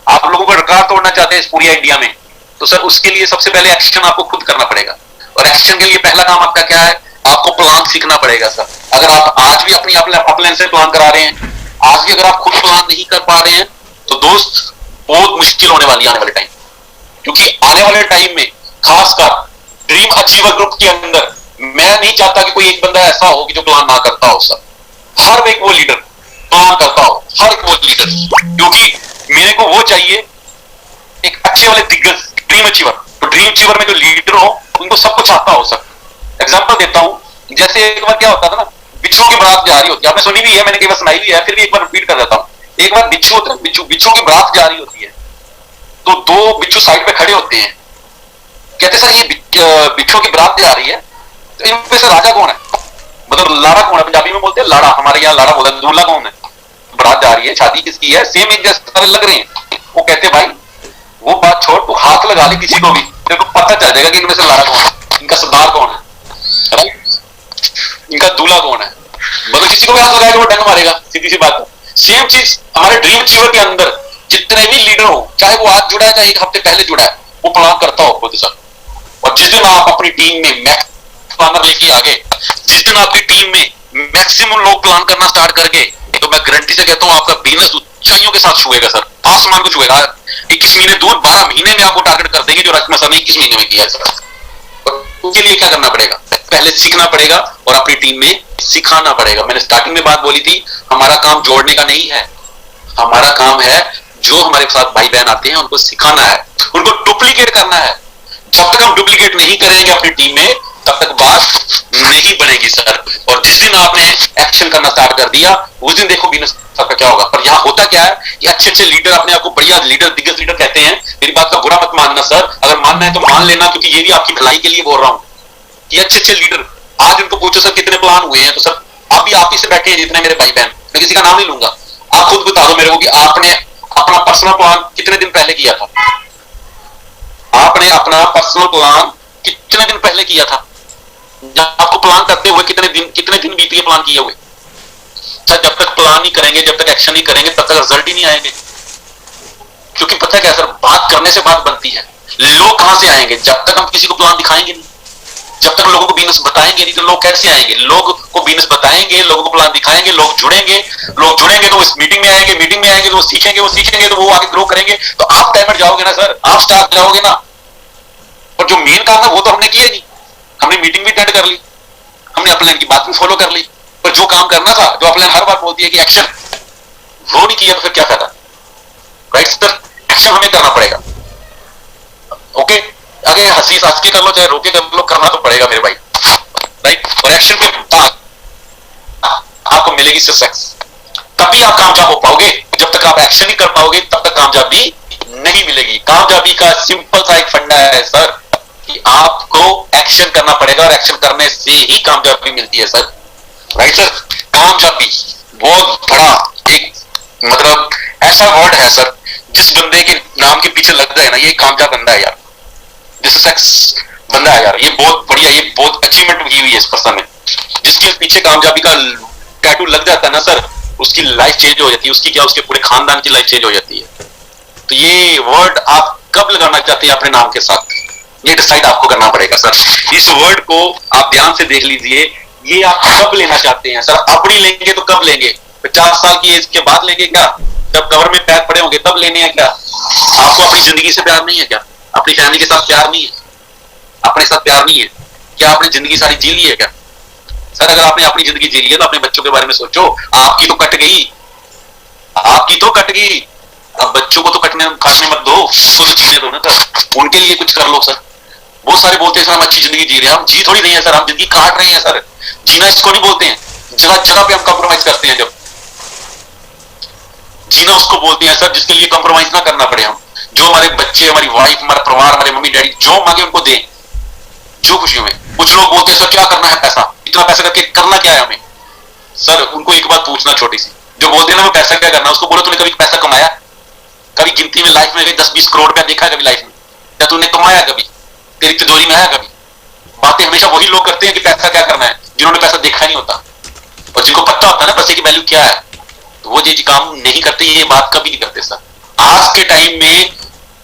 आप लोगों का रिकॉर्ड तोड़ना चाहते हैं इस पूरी इंडिया में, तो सर उसके लिए सबसे पहले एक्शन आपको खुद करना पड़ेगा। और एक्शन के लिए पहला काम आपका क्या है, आपको प्लान सीखना पड़ेगा सर। अगर आप आज भी अपनी अपलाइन से प्लान करा रहे हैं, आज भी अगर आप खुद प्लान नहीं कर पा रहे हैं, तो दोस्त बहुत मुश्किल होने वाली है आने वाले टाइम। क्योंकि आने वाले टाइम में खासकर ड्रीम अचीवर ग्रुप के अंदर मैं नहीं चाहता कि कोई एक बंदा ऐसा हो कि जो प्लान ना करता हो सर। हर एक वो लीडर प्लान करता हो, हर एक वो लीडर, क्योंकि मेरे को वो चाहिए एक अच्छे वाले दिग्गज ड्रीम अचीवर। तो ड्रीम अचीवर में जो लीडर हो उनको सब कुछ आता हो सर। एग्जांपल देता हूं, जैसे एक बार क्या होता था ना, बिच्छू की बारात जा रही होती है, आपने सुनी भी है, मैंने कई बार सुनाई भी है, फिर भी एक बार रिपीट कर देता हूं। एक बार बिच्छू होता है, बिच्छू की बारात जा रही होती है, तो 2 बिच्छू साइड पे खड़े होते हैं, कहते सर ये बिच्छू की बारात जा रही है, तो इनमें से राजा कौन है, मतलब लाड़ा कौन है, पंजाबी में बोलते हैं लाड़ा, हमारे यहाँ लाड़ा बोलते हैं, दूल्हा कौन है, बारात जा रही है, शादी किसकी है, सेम एक जैसे लग रहे हैं। वो कहते भाई वो बात छोड़, तू हाथ लगा ले किसी को भी, तेरे को पता चल जाएगा कि इनमें से लाड़ा कौन है, इनका सरदार कौन है, इनका दूल्हा कौन है। मतलब किसी को भी हाथ लगाएगा वो डंग मारेगा, सीधी सी बात है। सेम चीज हमारे ड्रीम अचीवर के अंदर जितने भी लीडर हो, चाहे वो आज जुड़ा है चाहे 1 हफ्ते पहले जुड़ा है, वो प्लान करता हो खुद सर। और जिस दिन आप अपनी टीम में मैक्स प्लानर लेके आगे, जिस दिन आपकी टीम में मैक्सिमम लोग प्लान करना स्टार्ट करके, तो मैं गारंटी से कहता हूं आपका बिजनेस ऊंचाइयों के साथ छुएगा सर, आसमान को छुएगा। 21 महीने दूर 12 महीने में आपको टारगेट कर देंगे, जो राजकुमार सर ने 21 महीने में किया है सर। उसके लिए क्या करना पड़ेगा, पहले सीखना पड़ेगा और अपनी टीम में सिखाना पड़ेगा। मैंने स्टार्टिंग में बात बोली थी, हमारा काम जोड़ने का नहीं है, हमारा काम है जो हमारे साथ भाई बहन आते हैं उनको सिखाना है, उनको डुप्लीकेट करना है। जब तक हम डुप्लीकेट नहीं करेंगे अपनी टीम में, तब तक बात नहीं बनेगी सर। और जिस दिन आपने एक्शन करना स्टार्ट कर दिया, उस दिन देखो बिजनेस का क्या होगा। पर यहाँ होता क्या है, ये अच्छे अच्छे लीडर अपने आप को बढ़िया लीडर, दिग्गज लीडर कहते हैं। मेरी बात का बुरा मत मानना सर, अगर मानना है तो मान लेना, क्योंकि ये भी आपकी भलाई के लिए बोल रहा हूँ कि अच्छे अच्छे लीडर, आज उनको पूछो सर कितने प्लान हुए हैं, तो सर आप ही से बैठे हैं जितने मेरे भाई बहन, मैं किसी का नाम नहीं लूंगा, आप खुद बता दो मेरे को कि आपने अपना पर्सनल प्लान कितने दिन पहले किया था, आपने अपना पर्सनल प्लान कितने दिन पहले किया था, जब आपको प्लान करते हुए कितने दिन बीत गए प्लान किए हुए। सर जब तक प्लान नहीं करेंगे, जब तक एक्शन नहीं करेंगे, तब तक रिजल्ट ही नहीं आएंगे। क्योंकि पता है क्या सर, बात करने से बात बनती है। लोग कहां से आएंगे जब तक हम किसी को प्लान दिखाएंगे नहीं, जब तक लोगों को बिजनेस बताएंगे नहीं, तो लोग कैसे आएंगे। लोग को बिजनेस बताएंगे, लोगों को प्लान दिखाएंगे, लोग जुड़ेंगे तो वो इस मीटिंग में आएंगे तो वो सीखेंगे तो वो आगे ग्रो करेंगे, तो आप टाइमर जाओगे ना सर, आप स्टार्ट जाओगे ना। और जो मेन काम है वो तो हमने किया नहीं, हमने मीटिंग भी अटेंड कर ली, हमने अपलाइन की बात भी फॉलो कर ली, पर जो काम करना था, जो अपलाइन हर बार बोलती है कि एक्शन, वो नहीं किया तो फिर क्या फायदा। राइट सर, एक्शन हमें करना पड़ेगा। ओके, अगर हंसी हंस के कर लो चाहे रोके कर लो, करना तो पड़ेगा मेरे भाई। राइट, और एक्शन के बाद आपको मिलेगी सक्सेस। तभी आप कामयाब हो पाओगे, जब तक आप एक्शन नहीं कर पाओगे तब तक कामयाबी नहीं मिलेगी। कामयाबी का सिंपल सा एक फंडा है सर, कि आपको एक्शन करना पड़ेगा, और एक्शन करने से ही कामयाबी मिलती है सर। राइट सर, कामयाबी बहुत बड़ा एक मतलब ऐसा वर्ड है सर, जिस बंदे के नाम के पीछे लग जाए ना, ये कामयाब बंदा है यार, दिस सक्सेस बंदा है यार, ये बहुत बढ़िया, ये बहुत अचीवमेंट की हुई है इस पर्सन में। जिसके पीछे कामयाबी का टैटू लग जाता है ना सर, उसकी लाइफ चेंज हो जाती है, उसकी क्या, उसके पूरे खानदान की लाइफ चेंज हो जाती है। तो ये वर्ड आप कब लगाना चाहते हैं अपने नाम के साथ, ये डिसाइड आपको करना पड़ेगा सर। इस वर्ड को आप ध्यान से देख लीजिए, ये आप कब लेना चाहते हैं सर। अब नहीं लेंगे तो कब लेंगे, 50 साल की एज के बाद लेंगे क्या, जब कवर में पैर पड़े होंगे तब लेने हैं क्या। आपको अपनी जिंदगी से प्यार नहीं है क्या, अपनी फैमिली के साथ प्यार नहीं है, अपने साथ प्यार नहीं है क्या, आपने जिंदगी सारी जी ली है क्या। सर अगर आपने अपनी जिंदगी जी ली है तो अपने बच्चों के बारे में सोचो, आपकी तो कट गई, आपकी तो कट गई, अब बच्चों को तो काटने मत दो, उसको तो जीने दो ना सर, उनके लिए कुछ कर लो सर। बहुत सारे बोलते हैं सर हम अच्छी जिंदगी जी रहे हैं, हम जी थोड़ी नहीं है सर, हम जिंदगी काट रहे हैं सर। जीना इसको नहीं बोलते हैं, जगह जगह पे हम कंप्रोमाइज करते हैं। जब जीना उसको बोलते हैं सर जिसके लिए कंप्रोमाइज ना करना पड़े। हम जो हमारे बच्चे, हमारी वाइफ, हमारा परिवार, हमारे मम्मी डैडी जो मांगे उनको दें, जो खुशियों में। कुछ लोग बोलते हैं सर क्या करना है पैसा, इतना पैसा करके करना क्या है हमें। सर उनको एक बात पूछना छोटी सी, जो बोलते हैं ना वो पैसा क्या करना, उसको बोलो तूने कभी पैसा कमाया, कभी गिनती में लाइफ में 10-20 करोड़ रुपया देखा है कभी लाइफ में, या तूने कमाया कभी, तेरी तिजोरी में आया कभी। बातें हमेशा वही लोग करते हैं कि पैसा क्या करना है, जिन्होंने पैसा देखा नहीं होता, और जिनको पता होता है ना पैसे की वैल्यू क्या है, तो वो ये काम नहीं करते, ये बात कभी नहीं करते सर। आज के टाइम में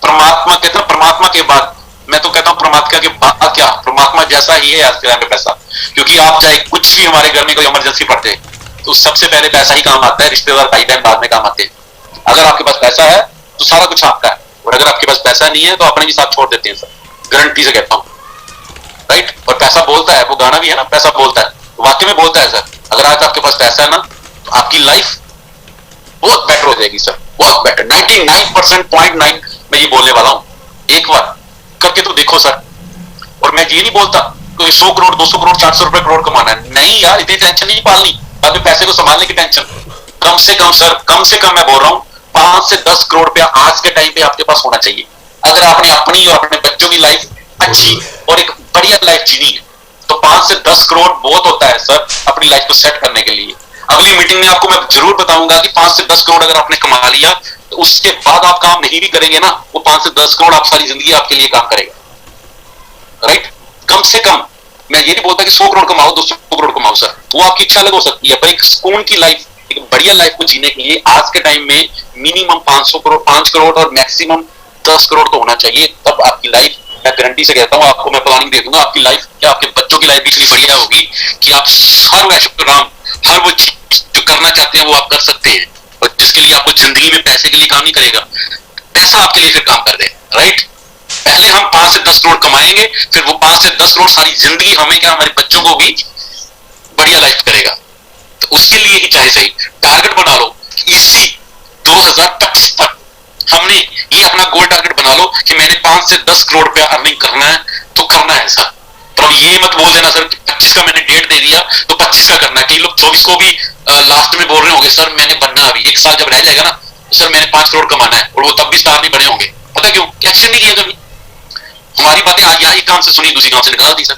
परमात्मा कहते हैं, परमात्मा के बाद मैं तो कहता हूं परमात्मा के बाद क्या, परमात्मा जैसा ही है आज के टाइम पे पैसा। क्योंकि आप चाहे कुछ भी हमारे घर में कोई इमरजेंसी पड़ते तो सबसे पहले पैसा ही काम आता है, रिश्तेदार भाई बहन बाद में काम आते हैं। अगर आपके पास पैसा है तो सारा कुछ आपका है, और अगर आपके पास पैसा नहीं है तो अपने भी साथ छोड़ देते हैं सर, गारंटी से कहता हूं। राइट, और पैसा बोलता है, वो गाना भी है ना, पैसा बोलता है, वाकई में बोलता है सर। अगर आज आपके पास पैसा है ना तो आपकी लाइफ बहुत बेटर हो जाएगी सर, बहुत बेटर। 99.9 मैं ये बोलने वाला हूं, एक बार करके तो देखो सर। और मैं ये नहीं बोलता कि 100 करोड़ 200 करोड़ 400 रुपए करोड़ कमाना है, नहीं यार, इतनी टेंशन नहीं पालनी, अभी पैसे को संभालने की टेंशन। कम से कम सर, कम से कम मैं बोल रहा हूं 5 से 10 करोड़ रुपया आज के टाइम पे आपके पास होना चाहिए। अगर आपने अपनी और अपने बच्चों की लाइफ अच्छी और एक बढ़िया लाइफ जीनी है तो 5 से 10 करोड़ बहुत होता है सर अपनी लाइफ को सेट करने के लिए। अगली मीटिंग में आपको मैं जरूर बताऊंगा कि 5 से 10 करोड़ अगर आपने कमा लिया तो उसके बाद आप काम नहीं भी करेंगे ना, वो 5 से 10 करोड़ आप सारी जिंदगी आपके लिए काम करेगा। राइट, कम से कम मैं ये नहीं बोलता कि 100 करोड़ कमाओ 200 करोड़ कमाओ सर, वो आपकी इच्छा अलग हो सकती है, पर एक सुकून की लाइफ, एक बढ़िया लाइफ को जीने के लिए आज के टाइम में मिनिमम 500 करोड़ 5 करोड़ और मैक्सिमम 10 करोड़ तो होना चाहिए। तब आपकी लाइफ, मैं गारंटी से कहता हूं, आपको मैं प्लानिंग दे दूंगा, आपकी लाइफ क्या आपके बच्चों की लाइफ भी इतनी बढ़िया होगी कि आप हर काम, हर वो चीज जो करना चाहते हैं वो आप कर सकते हैं, और जिसके लिए आपको जिंदगी में पैसे के लिए काम नहीं करेगा, पैसा आपके लिए फिर काम कर देगा। राइट, पहले हम 5 से 10 करोड़ कमाएंगे, फिर वो 5 से 10 करोड़ सारी जिंदगी हमें क्या, हमारे बच्चों को भी बढ़िया लाइफ करेगा। तो उसके लिए ही चाहे सही टारगेट बना लो, इसी 2025 तक हमने ये अपना गोल टारगेट बना लो कि मैंने 5 से 10 करोड़ रुपया अर्निंग करना है तो करना है सर। तो ये मत बोल देना सर कि 25 का मैंने डेट दे दिया तो 25 का करना है। कई लोग 24 को भी लास्ट में बोल रहे होंगे सर मैंने बनना, अभी 1 साल जब रह जाएगा ना तो सर मैंने 5 करोड़ कमाना है, और वो तब भी स्टार नहीं बने होंगे। पता क्यों? एक्शन नहीं किया कभी। हमारी बातें आज यहाँ एक काम से सुनी दूसरी काम से निकाल दी सर।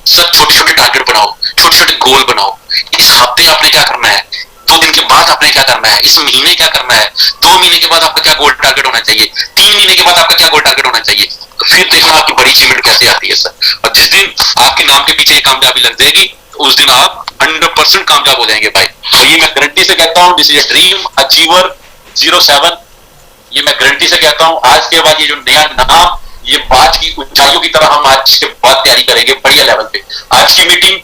सर छोटे छोटे टारगेट बनाओ, छोटे छोटे गोल बनाओ। इस हफ्ते आपने क्या करना है, 2 दिन के बाद आपने क्या करना है, इस महीने क्या करना है, 2 महीने के बाद आपका क्या गोल टारगेट होना चाहिए, 3 महीने के बाद आपका क्या गोल टारगेट होना चाहिए। फिर देखना आपकी बड़ी अचीवमेंट कैसे आती है सर। और जिस दिन आपके नाम के पीछे कामयाबी लग जाएगी उस दिन आप 100% कामयाब हो जाएंगे भाई। और ये मैं गारंटी से कहता हूँ, दिस इज ड्रीम अचीवर 07। ये मैं गारंटी से कहता हूँ, आज के बाद ये जो नया नाम, ये बात की ऊंचाइयों की तरह हम आज के बाद तैयारी करेंगे बढ़िया लेवल पे। आज की मीटिंग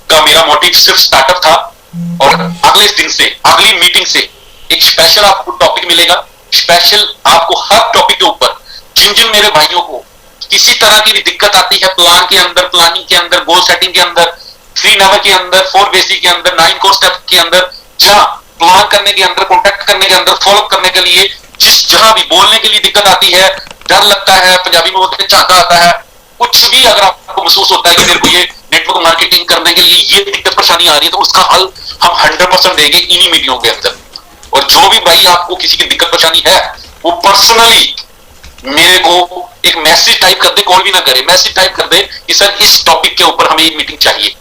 का मेरा मोटिव सिर्फ स्टार्टअप था, और अगले दिन से, अगली मीटिंग से एक स्पेशल आपको टॉपिक मिलेगा। स्पेशल आपको हर टॉपिक के ऊपर, जिन जिन मेरे भाइयों को किसी तरह की भी दिक्कत आती है प्लान के अंदर, प्लानिंग के अंदर, गोल सेटिंग के अंदर, 3 नंबर के अंदर, 4 बेसिक के अंदर, 9 कोर स्टेप के अंदर, जहां प्लान करने के अंदर, कॉन्टैक्ट करने के अंदर, फॉलो करने के लिए, जिस जहां भी बोलने के लिए दिक्कत आती है, डर लगता है, पंजाबी में बोलते हैं चाहता आता है, कुछ भी अगर आपको महसूस होता है कि मेरे को ये नेटवर्क मार्केटिंग करने के लिए ये दिक्कत परेशानी आ रही है, तो उसका हल हम 100% देंगे इन्हीं मीटिंगों के अंदर। और जो भी भाई आपको किसी की दिक्कत परेशानी है, वो पर्सनली मेरे को एक मैसेज टाइप कर दे, कॉल भी ना करे, मैसेज टाइप कर दे कि सर इस टॉपिक के ऊपर हमें एक मीटिंग चाहिए,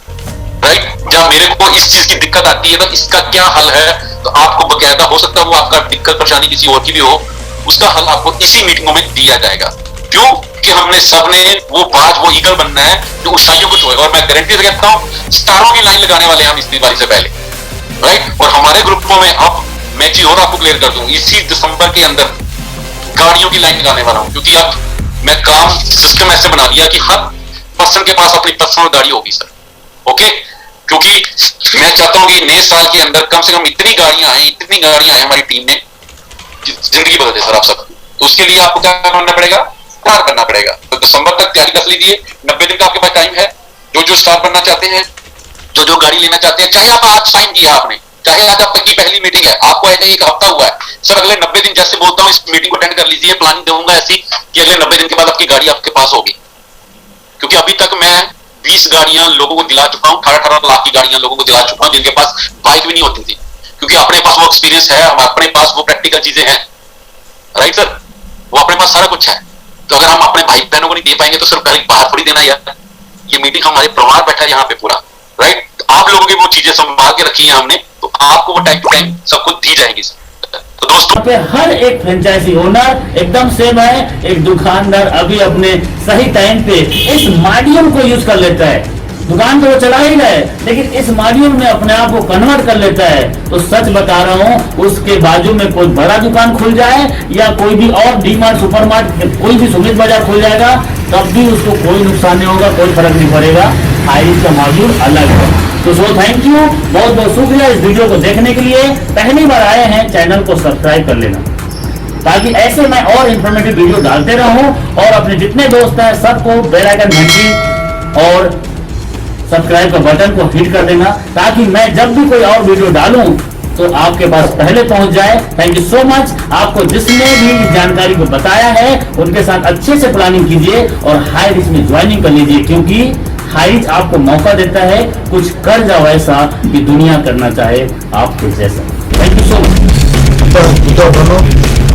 राइट। जब मेरे को इस चीज की दिक्कत आती है तो इसका क्या हल है, तो आपको बकायदा, हो सकता है वो आपका दिक्कत परेशानी किसी और की भी हो, उसका हल आपको इसी मीटिंगों में दिया जाएगा। क्यों कि हमने सबने वो बाज, वो ईगल बनना है जो ऊंचाइयों को छुएगा। और मैं गारंटी से कहता हूं स्टारों की लाइन लगाने वाले हैं हम इस बारी से पहले, राइट। और हमारे ग्रुपों में अब मैं चीज और आपको क्लियर कर दूं, इसी दिसंबर के अंदर गाड़ियों की लाइन लगाने वाला हूं, क्योंकि अब मैं काम सिस्टम ऐसे बना दिया कि हर पर्सन के पास अपनी पर्सनल गाड़ी होगी सर, ओके। क्योंकि मैं चाहता हूं कि नए साल के अंदर कम से कम इतनी गाड़ियां आए हमारी टीम में, जिंदगी बदल दे सर आप सब। तो उसके लिए आपको क्या करना पड़ेगा, स्टार बनना पड़ेगा। तो दिसंबर तक तैयारी कर लीजिए, 90 दिन का आपके पास टाइम है। जो स्टार बनना चाहते हैं, जो गाड़ी लेना चाहते हैं, चाहे आप आज साइन किया आपने, चाहे आज आपकी पहली मीटिंग है, आपको ऐसे एक हफ्ता हुआ है सर, अगले 90 दिन जैसे बोलता हूँ इस मीटिंग को अटेंड कर लीजिए। प्लानिंग दूंगा ऐसी कि अगले 90 दिन के बाद आपकी गाड़ी आपके पास होगी। क्योंकि अभी तक मैं 20 गाड़ियां लोगों को दिला चुका हूँ, 18 लाख की गाड़ियां लोगों को दिला चुका हूँ, जिनके पास बाइक भी नहीं होती थी। क्योंकि अपने पास वो एक्सपीरियंस है, अपने पास वो प्रैक्टिकल चीजें हैं, राइट सर, वो अपने पास सारा कुछ है। तो अगर हम अपने भाई बहनों को नहीं दे पाएंगे तो सिर्फ घर बाहर थोड़ी देना यार। ये मीटिंग हमारे परिवार बैठा है यहाँ पे पूरा, राइट। आप लोगों की वो चीजें संभाल के रखी है हमने, तो आपको वो टाइम टू टाइम सब कुछ दी जाएंगी सर। तो दोस्तों, पे हर एक फ्रेंचाइजी ओनर एकदम सेम है। एक दुकानदार अभी अपने सही टाइम पे इस माध्यम को यूज कर लेता है। दुकान तो वो चला ही रहा है, लेकिन इस माध्यम में अपने आप को कन्वर्ट कर लेता है। तो सच बता रहा हूँ, उसके बाजू में कोई बड़ा दुकान खुल जाए या कोई भी और डीमार्ट, सुपरमार्केट, कोई भी सुमित बाजार खुल जाएगा, तब भी उसको कोई नुकसान नहीं होगा, कोई फर्क नहीं पड़ेगा। हाइरिज का मॉड्यूल अलग है। तो सो थैंक यू, बहुत बहुत शुक्रिया इस वीडियो को देखने के लिए। पहली बार आए हैं, चैनल को सब्सक्राइब कर लेना, ताकि ऐसे मैं और इंफॉर्मेटिव वीडियो डालते रहूं। और अपने जितने दोस्त हैं सबको बेल आइकन घंटी और सब्सक्राइब का बटन को हिट कर देना, ताकि मैं जब भी कोई और वीडियो डालूं तो आपके पास पहले पहुंच जाए। Thank you so much. आपको जिसने भी इस जानकारी को बताया है उनके साथ अच्छे से प्लानिंग कीजिए और हाई रिस्क में ज्वाइनिंग कर लीजिए, क्योंकि हाइज आपको मौका देता है कुछ कर जाओ ऐसा कि दुनिया करना चाहे आपके जैसा। Thank you so much. बनो,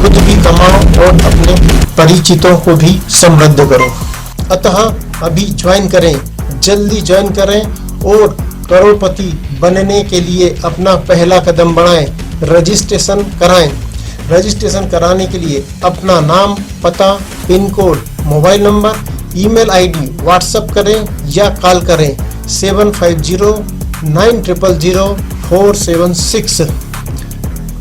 खुद भी कमाओ और अपने परिचितों को भी समृद्ध करो। अतः अभी ज्वाइन करें, जल्दी ज्वाइन करें और करोड़पति बनने के लिए अपना पहला कदम बढ़ाएं। रजिस्ट्रेशन कराएं। रजिस्ट्रेशन कराने के लिए अपना नाम, पता, pin code, mobile number, email ID WhatsApp करें या कॉल करें 7509000476।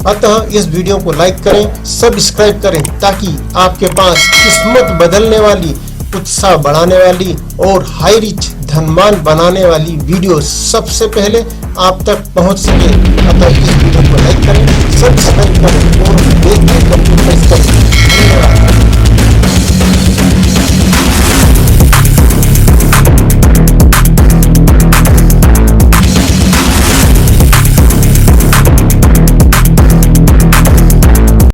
अतः इस वीडियो को लाइक करें, सब्सक्राइब करें, ताकि आपके पास किस्मत बदलने वाली, उत्साह बढ़ाने वाली और हाई रिच धनवान बनाने वाली वीडियो सबसे पहले आप तक पहुंच सके। अतः इस वीडियो को लाइक करें, सब्सक्राइब करें और बेल आइकन को प्रेस करें। धन्यवाद।